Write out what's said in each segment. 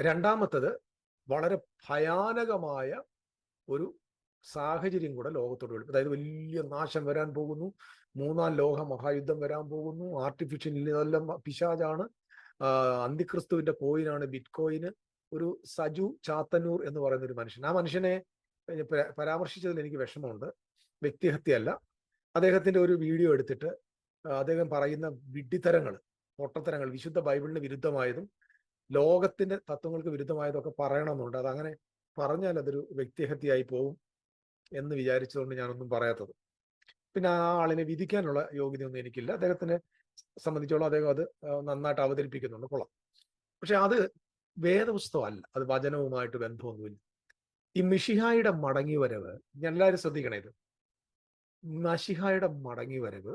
രണ്ടാമത്തത്, വളരെ ഭയാനകമായ ഒരു സാഹചര്യം കൂടെ ലോകത്തോട് വരും. അതായത് വലിയ നാശം വരാൻ പോകുന്നു, മൂന്നാം ലോക മഹായുദ്ധം വരാൻ പോകുന്നു, ആർട്ടിഫിഷ്യൽ ഇതെല്ലാം പിശാചാണ്, അന്തിക്രിസ്തുവിന്റെ കോയിനാണ് ബിറ്റ് കോയിന്. ഒരു സജു ചാത്തന്നൂർ എന്ന് പറയുന്ന ഒരു മനുഷ്യൻ, ആ മനുഷ്യനെ പരാമർശിച്ചതിൽ എനിക്ക് വിഷമമുണ്ട്. വ്യക്തിഹത്യയല്ല. അദ്ദേഹത്തിന്റെ ഒരു വീഡിയോ എടുത്തിട്ട് അദ്ദേഹം പറയുന്ന വിഡ്ഢിത്തരങ്ങൾ, പൊട്ടത്തരങ്ങൾ, വിശുദ്ധ ബൈബിളിന് വിരുദ്ധമായതും ലോകത്തിന്റെ തത്വങ്ങൾക്ക് വിരുദ്ധമായതൊക്കെ പറയണമെന്നുണ്ട്. അതങ്ങനെ പറഞ്ഞാൽ അതൊരു വ്യക്തിഹത്യയായി പോകും എന്ന് വിചാരിച്ചതുകൊണ്ട് ഞാനൊന്നും പറയാത്തത്. പിന്നെ ആ ആളിനെ വിധിക്കാനുള്ള യോഗ്യതയൊന്നും എനിക്കില്ല. അദ്ദേഹത്തിനെ സംബന്ധിച്ചോളം അദ്ദേഹം അത് നന്നായിട്ട് അവതരിപ്പിക്കുന്നുണ്ട്, കൊള്ളാം. പക്ഷെ അത് വേദപുസ്തകമല്ല, അത് വചനവുമായിട്ട് ബന്ധമൊന്നുമില്ല. ഈ മിശിഹായുടെ മടങ്ങി വരവ്, എല്ലാവരും ശ്രദ്ധിക്കണേ, ഇത് മശിഹായുടെ മടങ്ങി വരവ്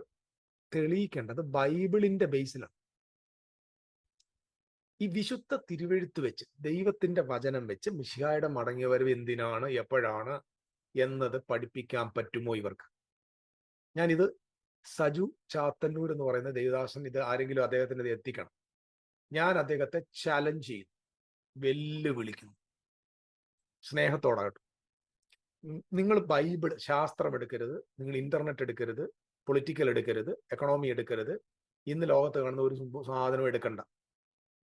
തെളിയിക്കേണ്ടത് ബൈബിളിന്റെ ബേസിലാണ്. ഈ വിശുദ്ധ തിരുവെഴുത്ത് വെച്ച്, ദൈവത്തിന്റെ വചനം വെച്ച് മിശിഹായുടെ മടങ്ങി വരവ് എന്തിനാണ്, എപ്പോഴാണ് എന്നത് പഠിപ്പിക്കാൻ പറ്റുമോ ഇവർക്ക്? ഞാനിത് സജു ചാത്തന്നൂർ എന്ന് പറയുന്ന ദേവദാസൻ, ഇത് ആരെങ്കിലും അദ്ദേഹത്തിന് ഇത് എത്തിക്കണം. ഞാൻ അദ്ദേഹത്തെ ചലഞ്ച് ചെയ്യുന്നു, വെല്ലുവിളിക്കുന്നു, സ്നേഹത്തോടാകട്ടെ. നിങ്ങൾ ബൈബിൾ ശാസ്ത്രം എടുക്കരുത്, നിങ്ങൾ ഇന്റർനെറ്റ് എടുക്കരുത്, പൊളിറ്റിക്കൽ എടുക്കരുത്, എക്കണോമി എടുക്കരുത്, ഇന്ന് ലോകത്ത് കാണുന്ന ഒരു സാധനവും എടുക്കണ്ട.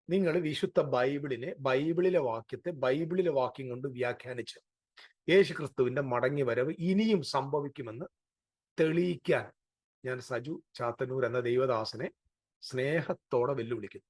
നിങ്ങൾ വിശുദ്ധ ബൈബിളിനെ, ബൈബിളിലെ വാക്യത്തെ ബൈബിളിലെ വാക്യം കൊണ്ട് വ്യാഖ്യാനിച്ച് യേശുക്രിസ്തുവിന്റെ മടങ്ങി വരവ് ഇനിയും സംഭവിക്കുമെന്ന് തെളിയിക്കാൻ ഞാൻ സജു ചാത്തന്നൂർ എന്ന ദൈവദാസനെ സ്നേഹത്തോടെ വെല്ലുവിളിക്കുന്നു.